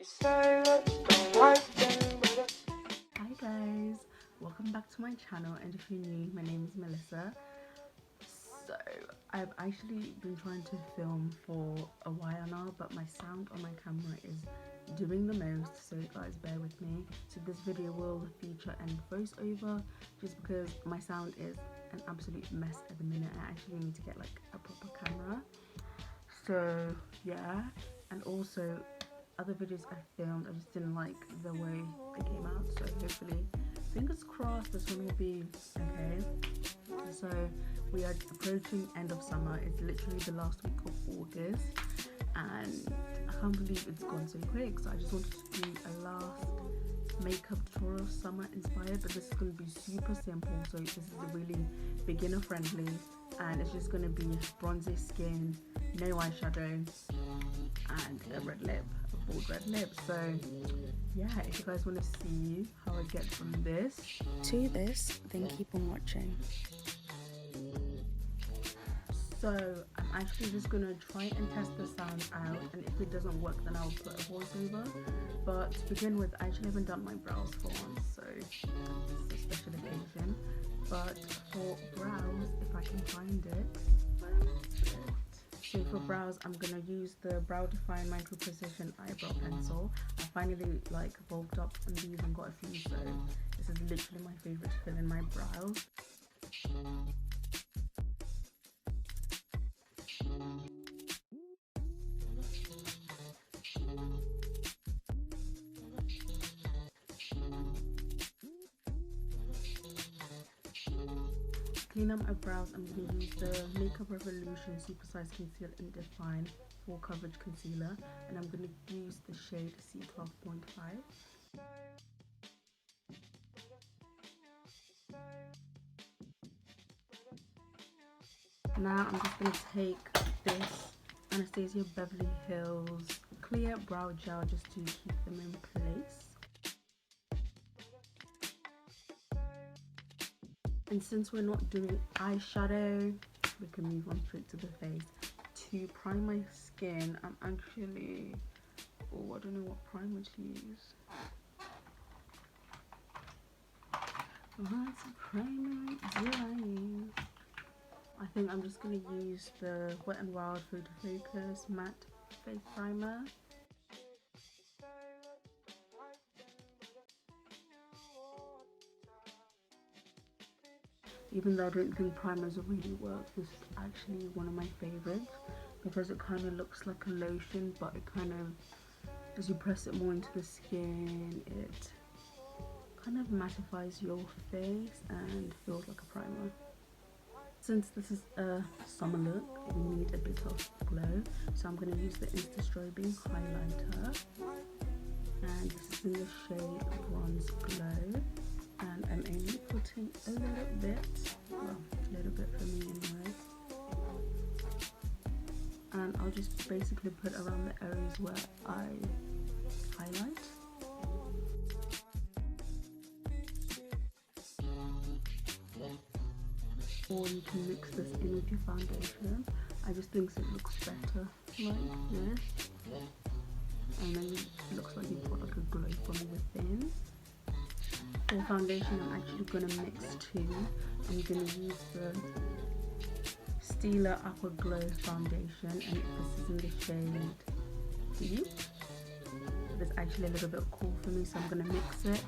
Hi guys, welcome back to my channel, and if you're new, my name is Melissa. So I've actually been trying to film for a while now, but my sound on my camera is doing the most, so guys bear with me. So this video will feature an voiceover just because my sound is an absolute mess at the minute. I actually need to get like a proper camera. So yeah, and also other videos I filmed, I just didn't like the way they came out, so hopefully, fingers crossed, this one will be okay. So we are approaching end of summer. It's literally the last week of August, and I can't believe it's gone so quick. So I just wanted to do a last makeup tutorial, summer inspired, but this is going to be super simple. So this is a really beginner friendly, and it's just going to be bronzy skin, no eyeshadow, and a red lip, a bold red lip. So yeah, if you guys want to see how I get from this to this, then keep on watching. So I'm actually just gonna try and test the sound out, and if it doesn't work then I'll put a voiceover. But to begin with, I actually haven't done my brows for once, so it's a special occasion. But for brows, if I can find it, so for brows, I'm gonna use the Brow Define Micro Precision Eyebrow Pencil. I finally bulked up on these and got a few, so this is literally my favorite to fill in my brows. Clean up my brows, I'm going to use the Makeup Revolution Super Size Conceal and Define Full Coverage Concealer, and I'm going to use the shade C12.5. Now I'm just going to take this Anastasia Beverly Hills Clear Brow Gel just to keep them in place. And since we're not doing eyeshadow, we can move on straight to the face. To prime my skin, I'm actually, oh, I don't know what primer to use. What primer do I use? I think I'm just going to use the Wet n Wild Photo Focus Matte Face Primer. Even though I don't think primers really work, this is actually one of my favorites because it kind of looks like a lotion, but it kind of, as you press it more into the skin, it kind of mattifies your face and feels like a primer. Since this is a summer look, we need a bit of glow, so I'm going to use the Insta Strobing highlighter, and this is in the shade Bronze Glow. And I'm only putting a little bit, well, a little bit for me anyway. And I'll just basically put around the areas where I highlight. Or you can mix this in with your foundation. I just think it looks better like this. And then it looks like you've got like a glow from within. For foundation, I'm actually going to mix two. I'm going to use the Stila Aqua Glow foundation, and this is in the shade Deep. It's actually a little bit cool for me, so I'm going to mix it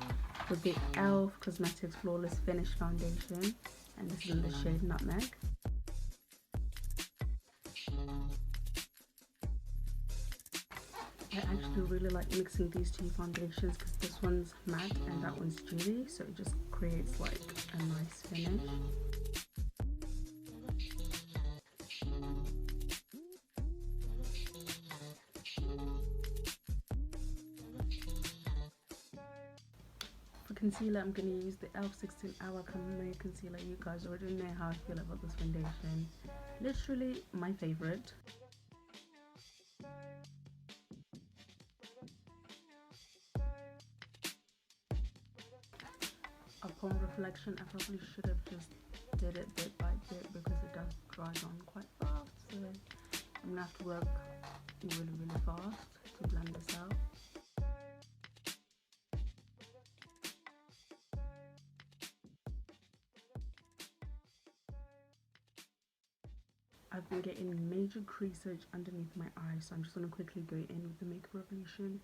with the e.l.f. Cosmetics Flawless Finish foundation, and this is in the shade Nutmeg. I actually really like mixing these two foundations because this one's matte and that one's dewy, so it just creates like a nice finish. For concealer, I'm going to use the e.l.f. 16 Hour Chamomile Concealer. You guys already know how I feel about this foundation. Literally my favorite. Upon reflection, I probably should have just did it bit by bit because it does dry on quite fast, so I'm gonna have to work really fast to blend this out. I've been getting major creasage underneath my eyes, so I'm just going to quickly go in with the Makeup Revolution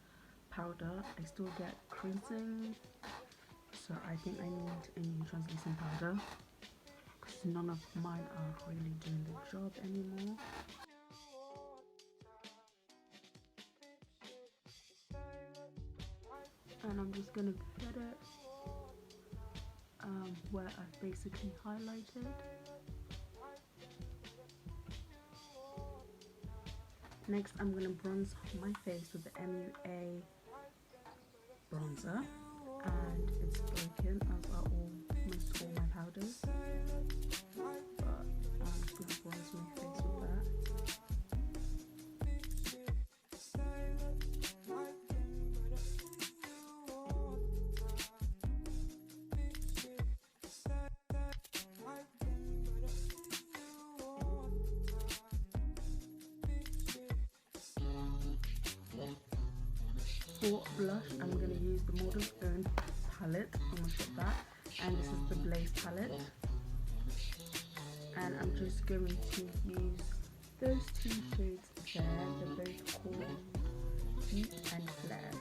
powder. I still get creasing, so I think I need a new translucent powder because none of mine are really doing the job anymore. And I'm just going to put it where I've basically highlighted. Next, I'm going to bronze my face with the MUA bronzer, and it's broken as are almost all my powders, but I'm just going to bronze my face with that. For blush, I'm going to use the Model's Own palette. I'm going to put that, and this is the Blaze palette, and I'm just going to use those two shades there. They're both called Deep and Flare.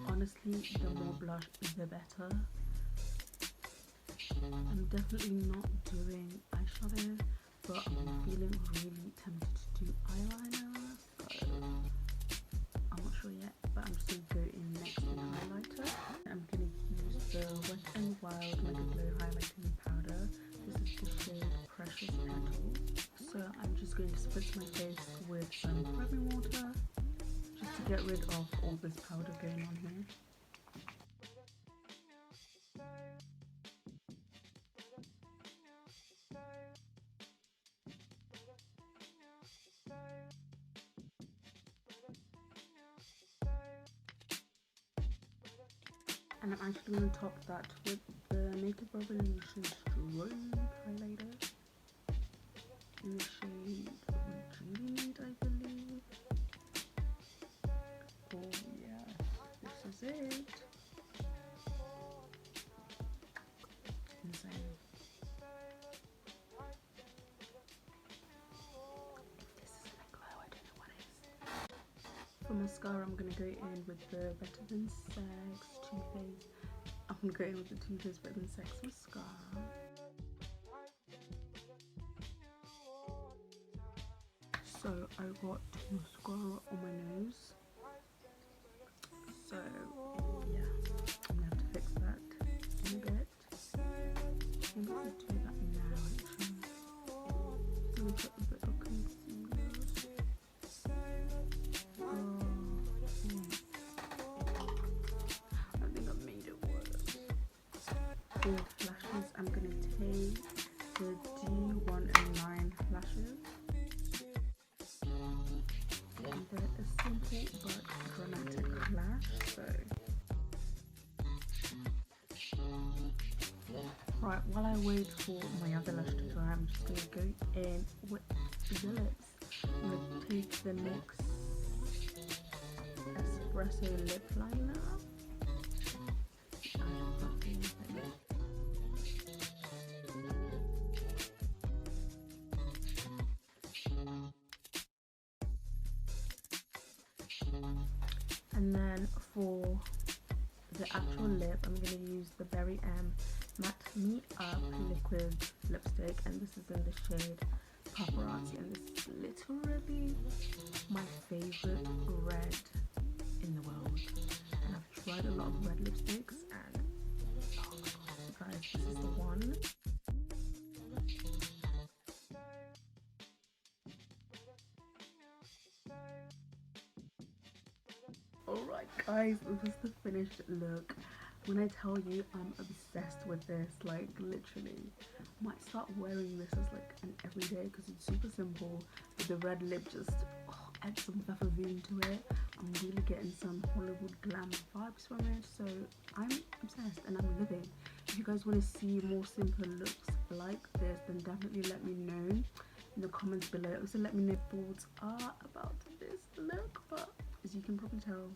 Honestly, the more blush, the better. I'm definitely not doing eyeshadow, but I'm feeling really tempted to do eyeliner, so I'm not sure yet, but I'm just going to go in next with highlighter. I'm going to use the Wet n Wild Mega Glow highlighting powder. This is the shade Precious Petal. So I'm just going to spritz my face with some rubbing water just to get rid of all this powder going on here. And I'm actually going to top that with the Makeup Revolution Strobe highlighter in the shade Rejuvenate, I believe. Oh yeah, this is it. Insane. If this isn't a glow, I don't know what is. For mascara, I'm going to go in with the Better Than Sex Too Faced. I'm going to go in with the Too Faced Better Than Sex mascara. So I got mascara on my nose. So yeah, I'm going to have to fix that in a bit. I'm going to do that now actually. I'm going to put a bit of concealer. I think I've made it worse. For lashes, I'm going to take the D109 lashes. And they're a simple but dramatic lash, so right, while I wait for my other lash to dry, I'm just going to go in with the lips. I'm going to take the NYX Espresso Lip Liner. And then for the actual lip, I'm going to use the Berry M Matte Me Up Liquid Lipstick, and this is in the shade Paparazzi, and this is literally my favorite red in the world. And I've tried a lot of red lipsticks, and oh my god, guys, this is the one. Alright guys, this is the finished look. When I tell you I'm obsessed with this, like literally, I might start wearing this as like an everyday because it's super simple, but the red lip just adds some vivin to it. I'm really getting some Hollywood glam vibes from it, so I'm obsessed and I'm living. If you guys want to see more simple looks like this, then definitely let me know in the comments below. Also let me know your thoughts are about this look, but as you can probably tell,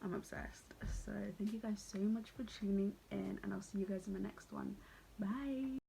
I'm obsessed. So thank you guys so much for tuning in, and I'll see you guys in the next one. Bye.